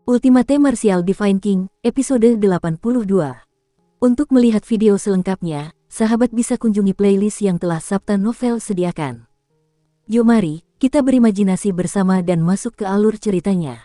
Ultimate Martial Divine King, episode 82. Untuk melihat video selengkapnya, sahabat bisa kunjungi playlist yang telah Sabta Novel sediakan. Yuk mari, kita berimajinasi bersama dan masuk ke alur ceritanya.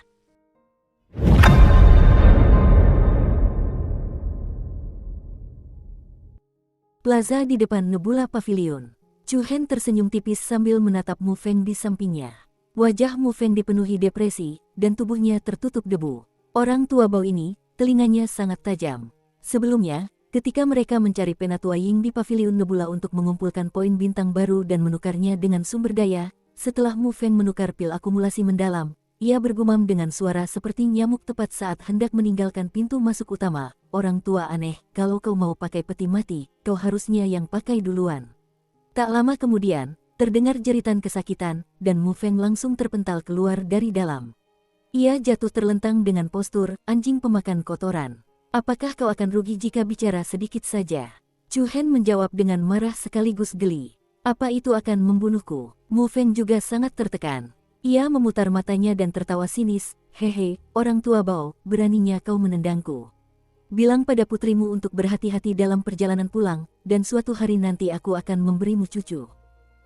Plaza di depan Nebula Pavilion. Chu Hen tersenyum tipis sambil menatap Mu Feng di sampingnya. Wajah Mu Feng dipenuhi depresi, dan tubuhnya tertutup debu. Orang tua bau ini, telinganya sangat tajam. Sebelumnya, ketika mereka mencari Penatua Ying di Pavilion Nebula untuk mengumpulkan poin bintang baru dan menukarnya dengan sumber daya, setelah Mu Feng menukar pil akumulasi mendalam, ia bergumam dengan suara seperti nyamuk tepat saat hendak meninggalkan pintu masuk utama. Orang tua aneh, kalau kau mau pakai peti mati, kau harusnya yang pakai duluan. Tak lama kemudian, terdengar jeritan kesakitan, dan Mu Feng langsung terpental keluar dari dalam. Ia jatuh terlentang dengan postur anjing pemakan kotoran. Apakah kau akan rugi jika bicara sedikit saja? Chu Hen menjawab dengan marah sekaligus geli. Apa itu akan membunuhku? Mu Feng juga sangat tertekan. Ia memutar matanya dan tertawa sinis. Hehe, orang tua Bao, beraninya kau menendangku. Bilang pada putrimu untuk berhati-hati dalam perjalanan pulang, dan suatu hari nanti aku akan memberimu cucu.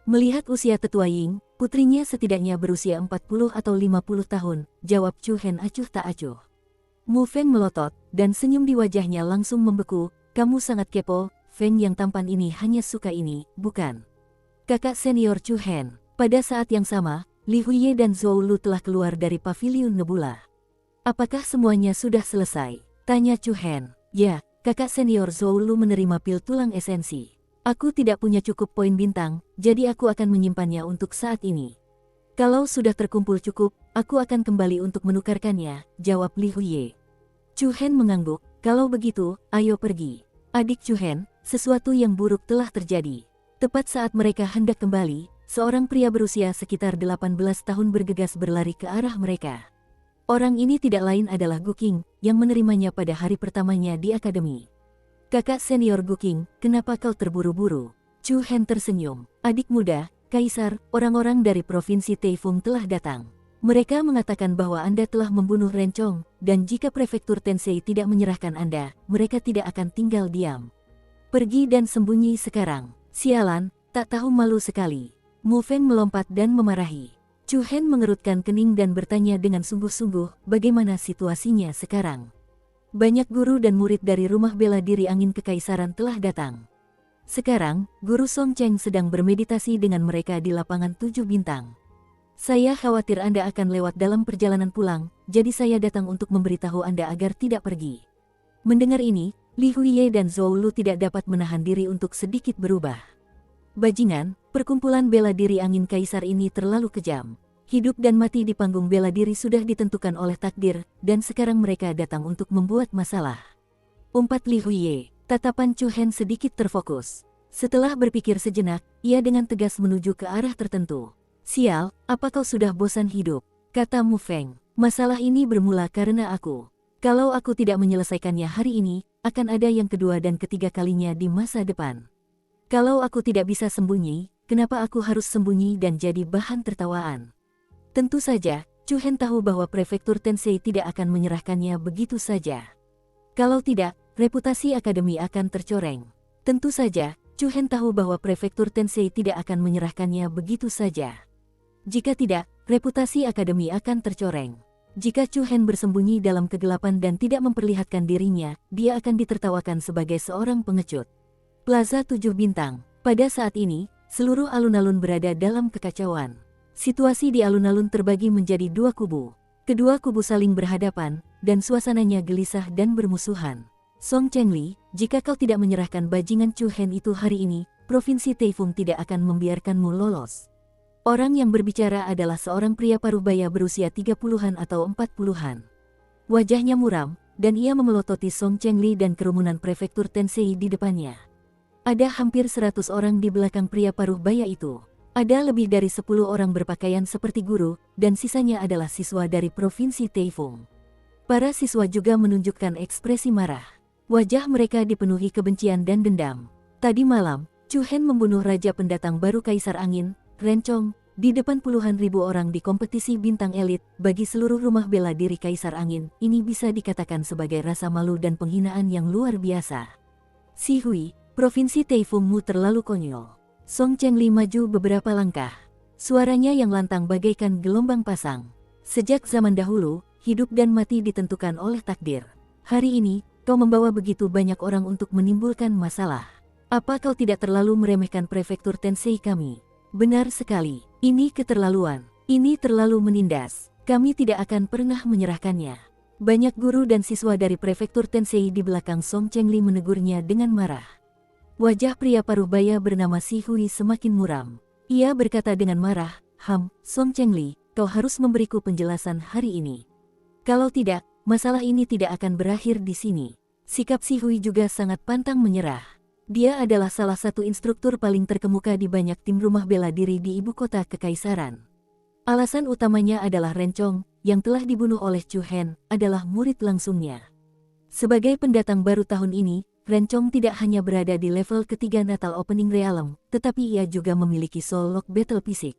Melihat usia tetua Ying, putrinya setidaknya berusia 40 atau 50 tahun, jawab Chu Hen acuh tak acuh. Mu Feng melotot, dan senyum di wajahnya langsung membeku. Kamu sangat kepo, Feng yang tampan ini hanya suka ini, bukan? Kakak senior Chu Hen. Pada saat yang sama, Li Huiye dan Zhou Lu telah keluar dari Pavilion Nebula. Apakah semuanya sudah selesai? Tanya Chu Hen. Ya, kakak senior Zhou Lu menerima pil tulang esensi. Aku tidak punya cukup poin bintang, jadi aku akan menyimpannya untuk saat ini. Kalau sudah terkumpul cukup, aku akan kembali untuk menukarkannya, jawab Li Huiye. Chu Hen mengangguk, kalau begitu, ayo pergi. Adik Chu Hen, sesuatu yang buruk telah terjadi. Tepat saat mereka hendak kembali, seorang pria berusia sekitar 18 tahun bergegas berlari ke arah mereka. Orang ini tidak lain adalah Gu Qing, yang menerimanya pada hari pertamanya di akademi. Kakak senior Gu Qing, kenapa kau terburu-buru? Chu Hen tersenyum. Adik muda, Kaisar, orang-orang dari Provinsi Taifeng telah datang. Mereka mengatakan bahwa Anda telah membunuh Ren Chong, dan jika Prefektur Tensei tidak menyerahkan Anda, mereka tidak akan tinggal diam. Pergi dan sembunyi sekarang. Sialan, tak tahu malu sekali. Mu Feng melompat dan memarahi. Chu Hen mengerutkan kening dan bertanya dengan sungguh-sungguh, bagaimana situasinya sekarang? Banyak guru dan murid dari rumah bela diri angin kekaisaran telah datang. Sekarang, Guru Song Cheng sedang bermeditasi dengan mereka di lapangan 7 bintang. Saya khawatir Anda akan lewat dalam perjalanan pulang, jadi saya datang untuk memberitahu Anda agar tidak pergi. Mendengar ini, Li Huiye dan Zhou Lu tidak dapat menahan diri untuk sedikit berubah. Bajingan, perkumpulan bela diri angin kaisar ini terlalu kejam. Hidup dan mati di panggung bela diri sudah ditentukan oleh takdir, dan sekarang mereka datang untuk membuat masalah. Umpat Li Huiye, tatapan Chu Hen sedikit terfokus. Setelah berpikir sejenak, ia dengan tegas menuju ke arah tertentu. Sial, apa kau sudah bosan hidup? Kata Mu Feng, masalah ini bermula karena aku. Kalau aku tidak menyelesaikannya hari ini, akan ada yang kedua dan ketiga kalinya di masa depan. Kalau aku tidak bisa sembunyi, kenapa aku harus sembunyi dan jadi bahan tertawaan? Tentu saja, Chu Hen tahu bahwa Prefektur Tensei tidak akan menyerahkannya begitu saja. Kalau tidak, reputasi akademi akan tercoreng. Tentu saja, Chu Hen tahu bahwa Prefektur Tensei tidak akan menyerahkannya begitu saja. Jika tidak, reputasi akademi akan tercoreng. Jika Chu Hen bersembunyi dalam kegelapan dan tidak memperlihatkan dirinya, dia akan ditertawakan sebagai seorang pengecut. Plaza 7 Bintang. Pada saat ini, seluruh alun-alun berada dalam kekacauan. Situasi di alun-alun terbagi menjadi dua kubu. Kedua kubu saling berhadapan, dan suasananya gelisah dan bermusuhan. Song Chengli, jika kau tidak menyerahkan bajingan Chu Hen itu hari ini, Provinsi Taifeng tidak akan membiarkanmu lolos. Orang yang berbicara adalah seorang pria parubaya berusia 30-an atau 40-an. Wajahnya muram, dan ia memelototi Song Chengli dan kerumunan Prefektur Tensei di depannya. Ada hampir 100 orang di belakang pria parubaya itu. Ada lebih dari 10 orang berpakaian seperti guru, dan sisanya adalah siswa dari Provinsi Taifeng. Para siswa juga menunjukkan ekspresi marah. Wajah mereka dipenuhi kebencian dan dendam. Tadi malam, Chu Hen membunuh Raja Pendatang Baru Kaisar Angin, Ren Chong, di depan puluhan ribu orang di kompetisi bintang elit, bagi seluruh rumah bela diri Kaisar Angin, ini bisa dikatakan sebagai rasa malu dan penghinaan yang luar biasa. Si Hui, Provinsi Taifungmu terlalu konyol. Song Chengli maju beberapa langkah. Suaranya yang lantang bagaikan gelombang pasang. Sejak zaman dahulu, hidup dan mati ditentukan oleh takdir. Hari ini, kau membawa begitu banyak orang untuk menimbulkan masalah. Apa kau tidak terlalu meremehkan prefektur Tensei kami? Benar sekali, ini keterlaluan. Ini terlalu menindas. Kami tidak akan pernah menyerahkannya. Banyak guru dan siswa dari prefektur Tensei di belakang Song Chengli menegurnya dengan marah. Wajah pria parubaya bernama Si Hui semakin muram. Ia berkata dengan marah, Song Chengli, kau harus memberiku penjelasan hari ini. Kalau tidak, masalah ini tidak akan berakhir di sini. Sikap Si Hui juga sangat pantang menyerah. Dia adalah salah satu instruktur paling terkemuka di banyak tim rumah bela diri di ibu kota kekaisaran. Alasan utamanya adalah Rencong, yang telah dibunuh oleh Chu Hen, adalah murid langsungnya. Sebagai pendatang baru tahun ini, Rencong tidak hanya berada di level ketiga Natal Opening Realm, tetapi ia juga memiliki Soul Lock Battle Fisik.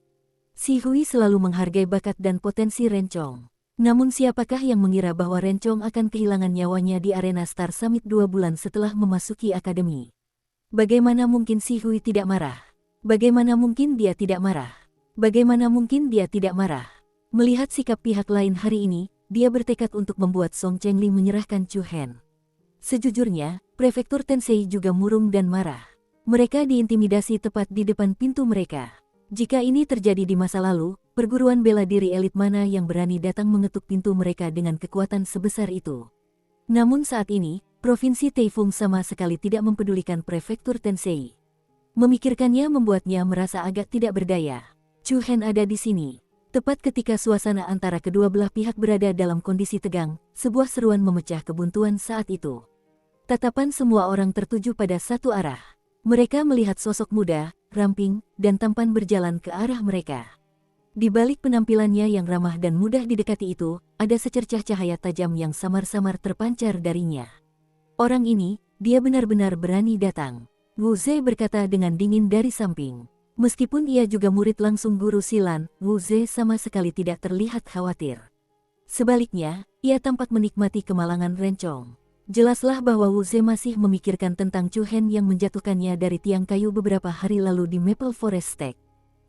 Si Hui selalu menghargai bakat dan potensi Rencong. Namun siapakah yang mengira bahwa Rencong akan kehilangan nyawanya di arena Star Summit 2 bulan setelah memasuki akademi? Bagaimana mungkin Si Hui tidak marah? Bagaimana mungkin dia tidak marah? Bagaimana mungkin dia tidak marah? Melihat sikap pihak lain hari ini, dia bertekad untuk membuat Song Chengli menyerahkan Chu Hen. Sejujurnya, prefektur Tensei juga murung dan marah. Mereka diintimidasi tepat di depan pintu mereka. Jika ini terjadi di masa lalu, perguruan bela diri elit mana yang berani datang mengetuk pintu mereka dengan kekuatan sebesar itu? Namun saat ini, Provinsi Taifung sama sekali tidak mempedulikan prefektur Tensei. Memikirkannya membuatnya merasa agak tidak berdaya. Chu Hen ada di sini. Tepat ketika suasana antara kedua belah pihak berada dalam kondisi tegang, sebuah seruan memecah kebuntuan saat itu. Tatapan semua orang tertuju pada satu arah. Mereka melihat sosok muda, ramping, dan tampan berjalan ke arah mereka. Di balik penampilannya yang ramah dan mudah didekati itu, ada secercah cahaya tajam yang samar-samar terpancar darinya. Orang ini, dia benar-benar berani datang. Wu Ze berkata dengan dingin dari samping. Meskipun ia juga murid langsung guru Silan, Wu Ze sama sekali tidak terlihat khawatir. Sebaliknya, ia tampak menikmati kemalangan Rencong. Jelaslah bahwa Wu Ze masih memikirkan tentang Chu Hen yang menjatuhkannya dari tiang kayu beberapa hari lalu di Maple Forest Tech.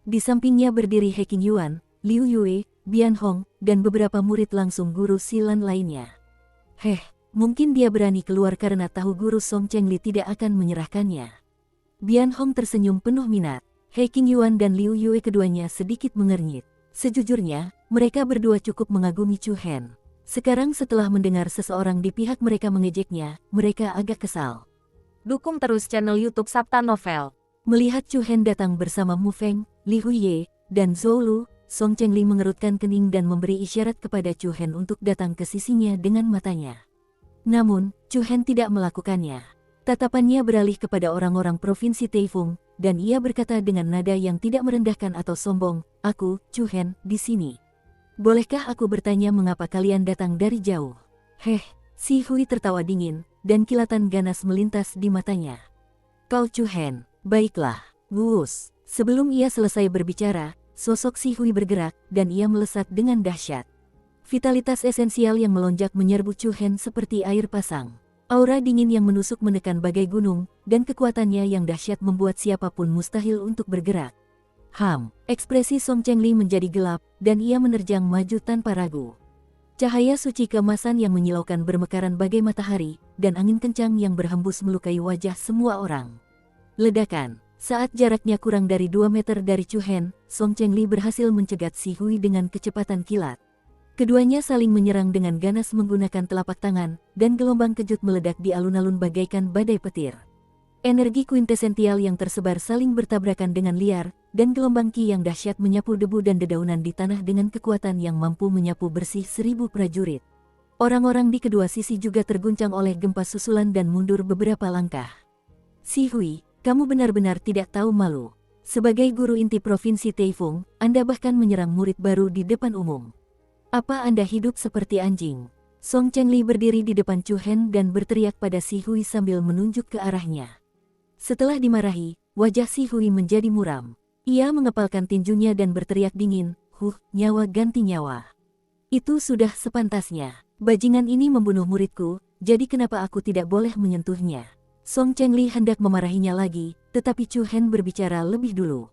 Di sampingnya berdiri He Qingyuan, Liu Yue, Bian Hong, dan beberapa murid langsung guru Silan lainnya. Mungkin dia berani keluar karena tahu guru Song Chengli tidak akan menyerahkannya. Bian Hong tersenyum penuh minat. He Qingyuan dan Liu Yue keduanya sedikit mengernyit. Sejujurnya, mereka berdua cukup mengagumi Chu Hen. Sekarang setelah mendengar seseorang di pihak mereka mengejeknya, mereka agak kesal. Dukung terus channel YouTube Sabta Novel. Melihat Chu Hen datang bersama Mu Feng, Li Huiye, dan Zhou Lu, Song Chengli mengerutkan kening dan memberi isyarat kepada Chu Hen untuk datang ke sisinya dengan matanya. Namun, Chu Hen tidak melakukannya. Tatapannya beralih kepada orang-orang Provinsi Taifung, dan ia berkata dengan nada yang tidak merendahkan atau sombong, "Aku, Chu Hen, di sini. Bolehkah aku bertanya mengapa kalian datang dari jauh?" Si Hui tertawa dingin, dan kilatan ganas melintas di matanya. "Kau Chu Hen, baiklah." Wuus. Sebelum ia selesai berbicara, sosok Si Hui bergerak, dan ia melesat dengan dahsyat. Vitalitas esensial yang melonjak menyerbu Chu Hen seperti air pasang. Aura dingin yang menusuk menekan bagai gunung, dan kekuatannya yang dahsyat membuat siapapun mustahil untuk bergerak. Ekspresi Song Chengli menjadi gelap, dan ia menerjang maju tanpa ragu. Cahaya suci keemasan yang menyilaukan bermekaran bagai matahari, dan angin kencang yang berhembus melukai wajah semua orang. Ledakan. Saat jaraknya kurang dari 2 meter dari Chu Hen, Song Chengli berhasil mencegat Si Hui dengan kecepatan kilat. Keduanya saling menyerang dengan ganas menggunakan telapak tangan, dan gelombang kejut meledak di alun-alun bagaikan badai petir. Energi kuintesential yang tersebar saling bertabrakan dengan liar, dan gelombang ki yang dahsyat menyapu debu dan dedaunan di tanah dengan kekuatan yang mampu menyapu bersih 1000 prajurit. Orang-orang di kedua sisi juga terguncang oleh gempa susulan dan mundur beberapa langkah. Si Hui, kamu benar-benar tidak tahu malu. Sebagai guru inti Provinsi Taifung, Anda bahkan menyerang murid baru di depan umum. Apa Anda hidup seperti anjing? Song Chengli berdiri di depan Chu Hen dan berteriak pada Si Hui sambil menunjuk ke arahnya. Setelah dimarahi, wajah Si Hui menjadi muram. Ia mengepalkan tinjunya dan berteriak dingin, nyawa ganti nyawa. Itu sudah sepantasnya. Bajingan ini membunuh muridku, jadi kenapa aku tidak boleh menyentuhnya? Song Chengli hendak memarahinya lagi, tetapi Chu Hen berbicara lebih dulu.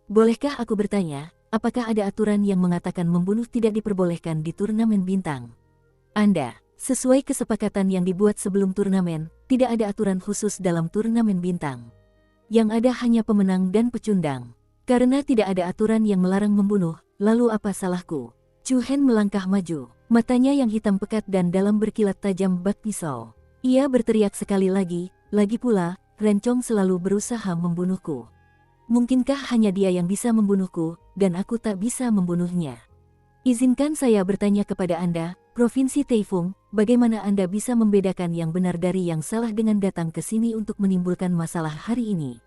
Bolehkah aku bertanya, apakah ada aturan yang mengatakan membunuh tidak diperbolehkan di turnamen bintang? Anda, sesuai kesepakatan yang dibuat sebelum turnamen, tidak ada aturan khusus dalam turnamen bintang. Yang ada hanya pemenang dan pecundang. Karena tidak ada aturan yang melarang membunuh, lalu apa salahku? Chu Hen melangkah maju, matanya yang hitam pekat dan dalam berkilat tajam bak pisau. Ia berteriak sekali lagi pula, Rencong selalu berusaha membunuhku. Mungkinkah hanya dia yang bisa membunuhku, dan aku tak bisa membunuhnya? Izinkan saya bertanya kepada Anda, Provinsi Taifung, bagaimana Anda bisa membedakan yang benar dari yang salah dengan datang ke sini untuk menimbulkan masalah hari ini?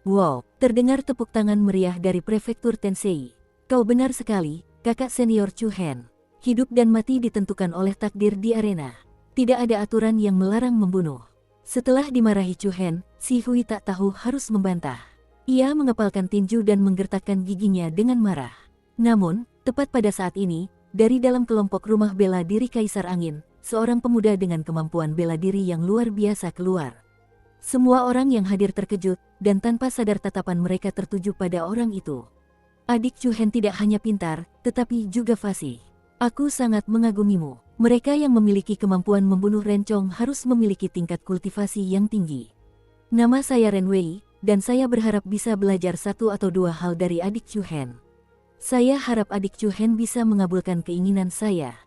Wow, terdengar tepuk tangan meriah dari Prefektur Tensei. Kau benar sekali, kakak senior Chu Hen. Hidup dan mati ditentukan oleh takdir di arena. Tidak ada aturan yang melarang membunuh. Setelah dimarahi Chu Hen, si Hui tak tahu harus membantah. Ia mengepalkan tinju dan menggertakkan giginya dengan marah. Namun, tepat pada saat ini, dari dalam kelompok rumah bela diri Kaisar Angin, seorang pemuda dengan kemampuan bela diri yang luar biasa keluar. Semua orang yang hadir terkejut, dan tanpa sadar tatapan mereka tertuju pada orang itu. Adik Chu Hen tidak hanya pintar, tetapi juga fasih. Aku sangat mengagumimu. Mereka yang memiliki kemampuan membunuh Rencong harus memiliki tingkat kultivasi yang tinggi. Nama saya Ren Wei, dan saya berharap bisa belajar satu atau dua hal dari adik Chu Hen. Saya harap adik Chu Hen bisa mengabulkan keinginan saya.